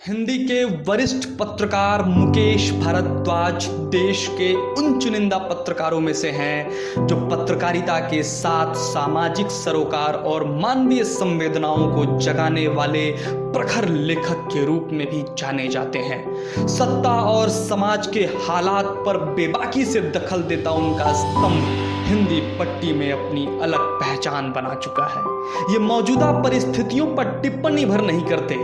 हिंदी के वरिष्ठ पत्रकार मुकेश भारद्वाज देश के उन चुनिंदा पत्रकारों में से हैं जो पत्रकारिता के साथ सामाजिक सरोकार और मानवीय संवेदनाओं को जगाने वाले प्रखर लेखक के रूप में भी जाने जाते हैं। सत्ता और समाज के हालात पर बेबाकी से दखल देता उनका स्तंभ हिंदी पट्टी में अपनी अलग पहचान बना चुका है। ये मौजूदा परिस्थितियों पर टिप्पणी भर नहीं करते,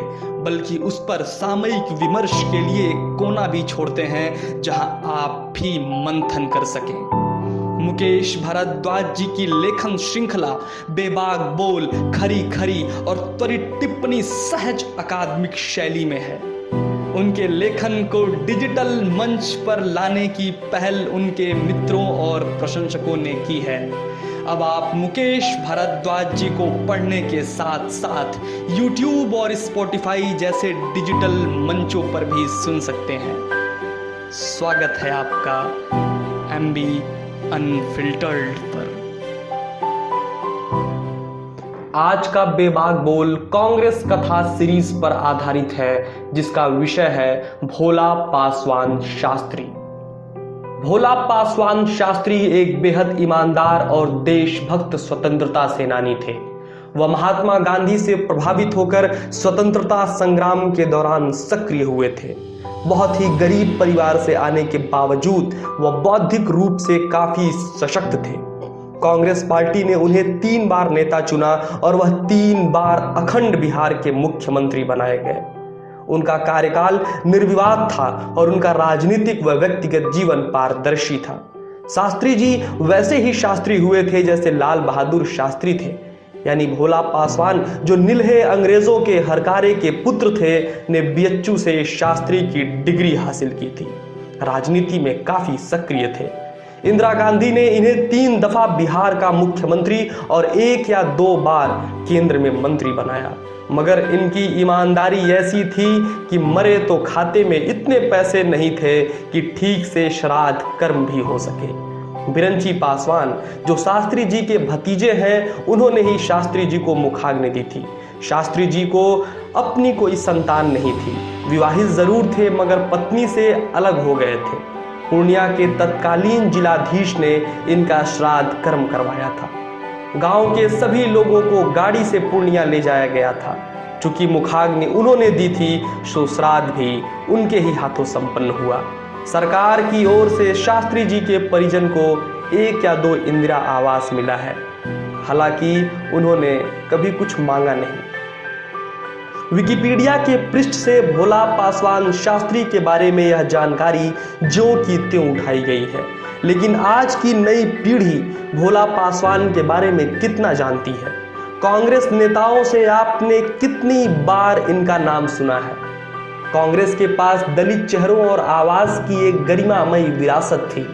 बल्कि उस पर सामयिक विमर्श के लिए कोना भी छोड़ते हैं जहां आप भी मंथन कर सकें। मुकेश भारद्वाज जी की लेखन श्रृंखला बेबाक बोल, खरी खरी और त्वरित टिप्पणी सहज अकादमिक शैली में है। उनके लेखन को डिजिटल मंच पर लाने की पहल उनके मित्रों और प्रशंसकों ने की है। अब आप मुकेश भारद्वाज जी को पढ़ने के साथ साथ YouTube और Spotify जैसे डिजिटल मंचों पर भी सुन सकते हैं। स्वागत है आपका MB अनफिल्टर्ड पर। आज का बेबाक बोल कांग्रेस कथा सीरीज पर आधारित है, जिसका विषय है भोला पासवान शास्त्री। भोला पासवान शास्त्री एक बेहद ईमानदार और देशभक्त स्वतंत्रता सेनानी थे। वह महात्मा गांधी से प्रभावित होकर स्वतंत्रता संग्राम के दौरान सक्रिय हुए थे। बहुत ही गरीब परिवार से आने के बावजूद वह बौद्धिक रूप से काफी सशक्त थे। कांग्रेस पार्टी ने उन्हें 3 बार नेता चुना और वह 3 बार अखंड बिहार के मुख्यमंत्री बनाए गए। उनका कार्यकाल निर्विवाद था और उनका राजनीतिक व व्यक्तिगत जीवन पारदर्शी था। शास्त्री जी वैसे ही शास्त्री हुए थे जैसे लाल बहादुर शास्त्री थे, यानी भोला पासवान जो निल्हे अंग्रेजों के हरकारे के पुत्र थे ने बीएचयू से शास्त्री की डिग्री हासिल की थी। राजनीति में काफी सक्रिय थे। इंदिरा गांधी ने इन्हें 3 दफा बिहार का मुख्यमंत्री और 1 या 2 बार केंद्र में मंत्री बनाया, मगर इनकी ईमानदारी ऐसी थी कि मरे तो खाते में इतने पैसे नहीं थे कि ठीक से श्राद्ध कर्म भी हो सके। बिरंची पासवान जो शास्त्री जी के भतीजे हैं, उन्होंने ही शास्त्री जी को मुखाग्नि दी थी। शास्त्री जी को अपनी कोई संतान नहीं थी। विवाहित जरूर थे मगर पत्नी से अलग हो गए थे। पूर्णिया के तत्कालीन जिलाधीश ने इनका श्राद्ध कर्म करवाया था। गांव के सभी लोगों को गाड़ी से पूर्णिया ले जाया गया था। चूंकि मुखाग्नि उन्होंने दी थी, सो श्राद्ध भी उनके ही हाथों संपन्न हुआ। सरकार की ओर से शास्त्री जी के परिजन को 1 या 2 इंदिरा आवास मिला है। हालांकि उन्होंने कभी कुछ मांगा नहीं। विकिपीडिया के पृष्ठ से भोला पासवान शास्त्री के बारे में यह जानकारी ज्यों की त्यों उठाई गई है, लेकिन आज की नई पीढ़ी भोला पासवान के बारे में कितना जानती है? कांग्रेस नेताओं से आपने कितनी बार इनका नाम सुना है? कांग्रेस के पास दलित चेहरों और आवाज की एक गरिमामयी विरासत थी,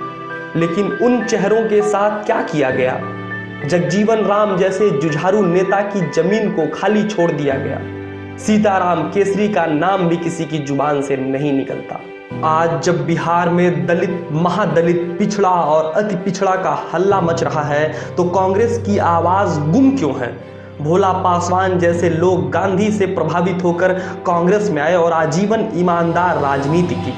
लेकिन उन चेहरों के साथ क्या किया गया? जगजीवन राम जैसे जुझारू नेता की जमीन को खाली छोड़ दिया गया। सीताराम केसरी का नाम भी किसी की जुबान से नहीं निकलता। आज जब बिहार में दलित, महादलित, पिछड़ा और अति पिछड़ा का हल्ला मच रहा है, तो कांग्रेस की आवाज गुम क्यों है? भोला पासवान जैसे लोग गांधी से प्रभावित होकर कांग्रेस में आए और आजीवन ईमानदार राजनीति की,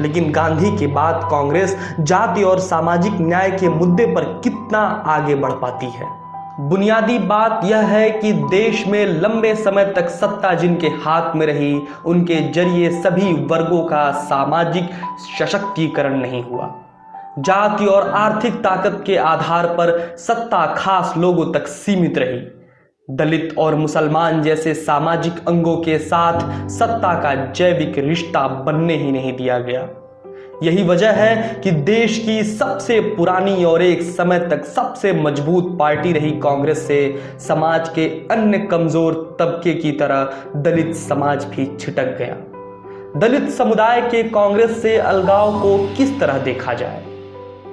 लेकिन गांधी के बाद कांग्रेस जाति और सामाजिक न्याय के मुद्दे पर कितना आगे बढ़ पाती है? बुनियादी बात यह है कि देश में लंबे समय तक सत्ता जिनके हाथ में रही, उनके जरिए सभी वर्गों का सामाजिक सशक्तिकरण नहीं हुआ। जाति और आर्थिक ताकत के आधार पर सत्ता खास लोगों तक सीमित रही। दलित और मुसलमान जैसे सामाजिक अंगों के साथ सत्ता का जैविक रिश्ता बनने ही नहीं दिया गया। यही वजह है कि देश की सबसे पुरानी और एक समय तक सबसे मजबूत पार्टी रही कांग्रेस से समाज के अन्य कमजोर तबके की तरह दलित समाज भी छिटक गया। दलित समुदाय के कांग्रेस से अलगाव को किस तरह देखा जाए?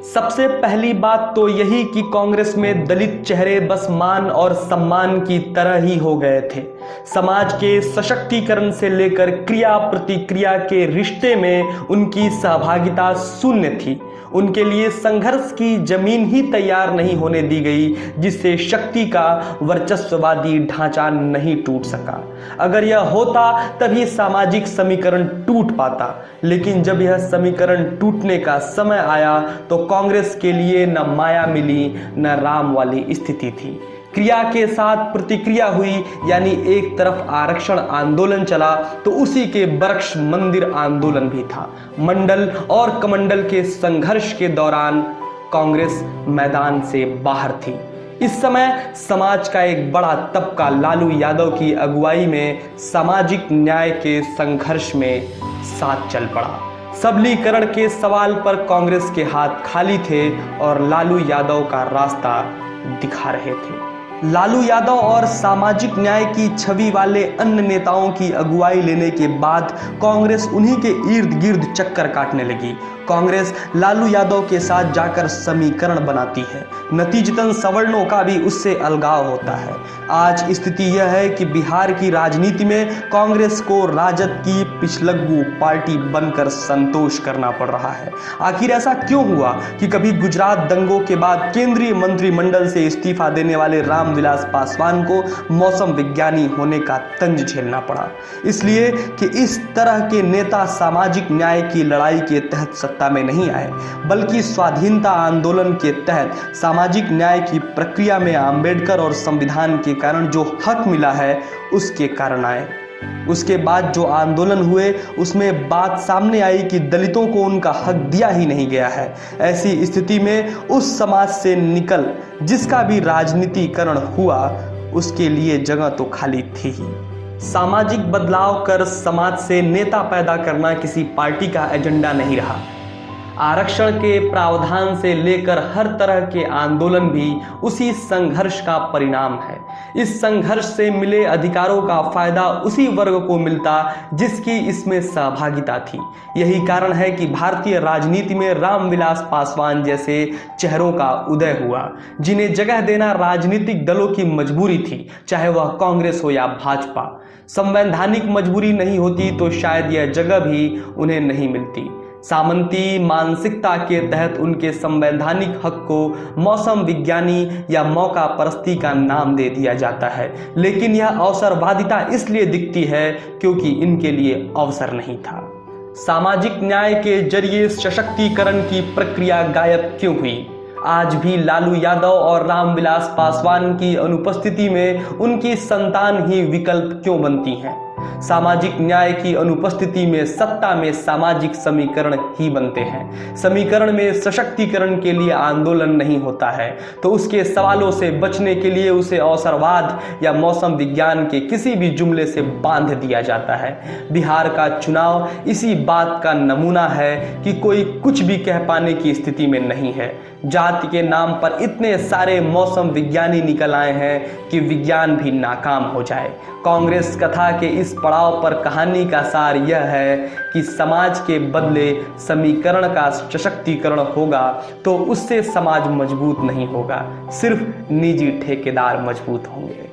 सबसे पहली बात तो यही कि कांग्रेस में दलित चेहरे बस मान और सम्मान की तरह ही हो गए थे। समाज के सशक्तिकरण से लेकर क्रिया प्रतिक्रिया के रिश्ते में उनकी सहभागिता शून्य थी। उनके लिए संघर्ष की जमीन ही तैयार नहीं होने दी गई, जिससे शक्ति का वर्चस्ववादी ढांचा नहीं टूट सका। अगर यह होता तभी सामाजिक समीकरण टूट पाता, लेकिन जब यह समीकरण टूटने का समय आया तो कांग्रेस के लिए न माया मिली न राम वाली स्थिति थी। क्रिया के साथ प्रतिक्रिया हुई, यानी एक तरफ आरक्षण आंदोलन चला तो उसी के बरक्स मंदिर आंदोलन भी था। मंडल और कमंडल के संघर्ष के दौरान कांग्रेस मैदान से बाहर थी। इस समय समाज का एक बड़ा तबका लालू यादव की अगुवाई में सामाजिक न्याय के संघर्ष में साथ चल पड़ा। सबलीकरण के सवाल पर कांग्रेस के हाथ खाली थे और लालू यादव का रास्ता दिखा रहे थे। लालू यादव और सामाजिक न्याय की छवि वाले अन्य नेताओं की अगुवाई लेने के बाद कांग्रेस उन्हीं के इर्द गिर्द चक्कर काटने लगी। कांग्रेस लालू यादव के साथ जाकर समीकरण बनाती है, नतीजतन सवर्णों का भी उससे अलगाव होता है। आज स्थिति यह है कि बिहार की राजनीति में कांग्रेस को राजद की पिछलग्गू पार्टी बनकर संतोष करना पड़ रहा है। आखिर ऐसा क्यों हुआ कि कभी गुजरात दंगों के बाद केंद्रीय मंत्रिमंडल से इस्तीफा देने वाले रामविलास पासवान को मौसम विज्ञानी होने का तंज झेलना पड़ा? इसलिए कि इस तरह के नेता सामाजिक न्याय की लड़ाई के तहत सत्ता में नहीं आए, बल्कि स्वाधीनता आंदोलन के तहत सामाजिक न्याय की प्रक्रिया में अंबेडकर और संविधान के कारण जो हक मिला है उसके कारण आए। उसके बाद जो आंदोलन हुए उसमें बात सामने आई कि दलितों को उनका हक दिया ही नहीं गया है। ऐसी स्थिति में उस समाज से निकल जिसका भी राजनीतिकरण हुआ उसके लिए जगह तो खाली थी ही। सामाजिक बदलाव कर समाज से नेता पैदा करना किसी पार्टी का एजेंडा नहीं रहा। आरक्षण के प्रावधान से लेकर हर तरह के आंदोलन भी उसी संघर्ष का परिणाम है। इस संघर्ष से मिले अधिकारों का फायदा उसी वर्ग को मिलता जिसकी इसमें सहभागिता थी। यही कारण है कि भारतीय राजनीति में रामविलास पासवान जैसे चेहरों का उदय हुआ, जिन्हें जगह देना राजनीतिक दलों की मजबूरी थी, चाहे वह कांग्रेस हो या भाजपा। संवैधानिक मजबूरी नहीं होती तो शायद यह जगह भी उन्हें नहीं मिलती। सामंती मानसिकता के तहत उनके संवैधानिक हक को मौसम विज्ञानी या मौका परस्ती का नाम दे दिया जाता है, लेकिन यह अवसरवादिता इसलिए दिखती है क्योंकि इनके लिए अवसर नहीं था। सामाजिक न्याय के जरिए सशक्तिकरण की प्रक्रिया गायब क्यों हुई? आज भी लालू यादव और रामविलास पासवान की अनुपस्थिति में उनकी संतान ही विकल्प क्यों बनती हैं? सामाजिक न्याय की अनुपस्थिति में सत्ता में सामाजिक समीकरण ही बनते हैं। समीकरण में सशक्तिकरण के लिए आंदोलन नहीं होता है तो उसके सवालों से बचने के लिए उसे अवसरवाद या मौसम विज्ञान के किसी भी जुमले से बांध दिया जाता है। बिहार का चुनाव इसी बात का नमूना है कि कोई कुछ भी कह पाने की स्थिति में नहीं है। जाति के नाम पर इतने सारे मौसम विज्ञानी निकल आए हैं कि विज्ञान भी नाकाम हो जाए। कांग्रेस कथा के इस पड़ाव पर कहानी का सार यह है कि समाज के बदले समीकरण का सशक्तिकरण होगा तो उससे समाज मजबूत नहीं होगा, सिर्फ निजी ठेकेदार मजबूत होंगे।